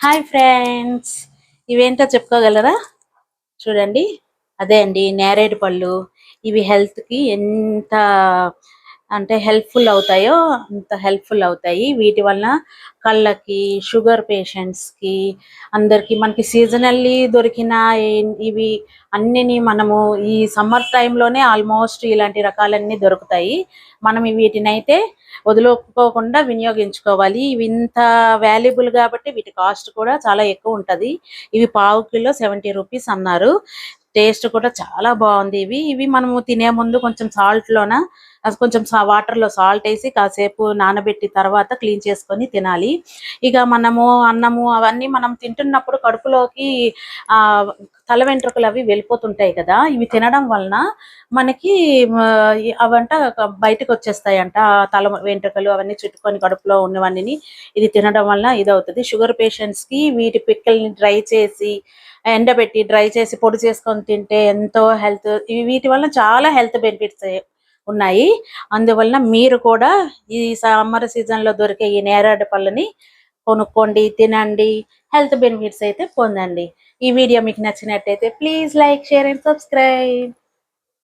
Hi friends, ఇవేంటో చెప్పుకోగలరా? చూడండి, అదే అండి నేరేడు పళ్ళు. ఇవి హెల్త్కి ఎంత అంటే హెల్ప్ఫుల్ అవుతాయో అంత హెల్ప్ఫుల్ అవుతాయి. వీటి వలన కళ్ళకి, షుగర్ పేషెంట్స్కి, అందరికీ మనకి సీజనల్లీ దొరికిన ఇవి అన్నిని మనము ఈ సమ్మర్ టైంలోనే ఆల్మోస్ట్ ఇలాంటి రకాలన్నీ దొరుకుతాయి. మనం వీటినైతే వదులుకోకుండా వినియోగించుకోవాలి. ఇవి ఇంత వాల్యుబుల్ కాబట్టి వీటి కాస్ట్ కూడా చాలా ఎక్కువ ఉంటుంది. ఇవి పావు కిలో 70 రూపీస్ అన్నారు. టేస్ట్ కూడా చాలా బాగుంది. ఇవి ఇవి మనము తినే ముందు కొంచెం కొంచెం వాటర్లో సాల్ట్ వేసి కాసేపు నానబెట్టి తర్వాత క్లీన్ చేసుకొని తినాలి. ఇక మనము అన్నము అవన్నీ మనం తింటున్నప్పుడు కడుపులోకి ఆ తల వెంట్రుకలు అవి వెళ్ళిపోతుంటాయి కదా. ఇవి తినడం వలన మనకి అవంట బయటకు వచ్చేస్తాయంట. తల వెంట్రుకలు అవన్నీ చుట్టుకొని కడుపులో ఉన్నవన్నీ ఇది తినడం వలన ఇది అవుతుంది. షుగర్ పేషెంట్స్ కి వీటి పిక్కల్ని డ్రై చేసి ఎండబెట్టి డ్రై చేసి పొడి చేసుకొని తింటే ఎంతో హెల్త్. వీటి వల్ల చాలా హెల్త్ బెనిఫిట్స్ ఉన్నాయి. అందువలన మీరు కూడా ఈ సమ్మర్ సీజన్ లో దొరికే ఈ నేరేడు పళ్ళని కొనుక్కోండి, తినండి, హెల్త్ బెనిఫిట్స్ అయితే పొందండి. ఈ వీడియో మీకు నచ్చినట్టయితే please like, share and subscribe.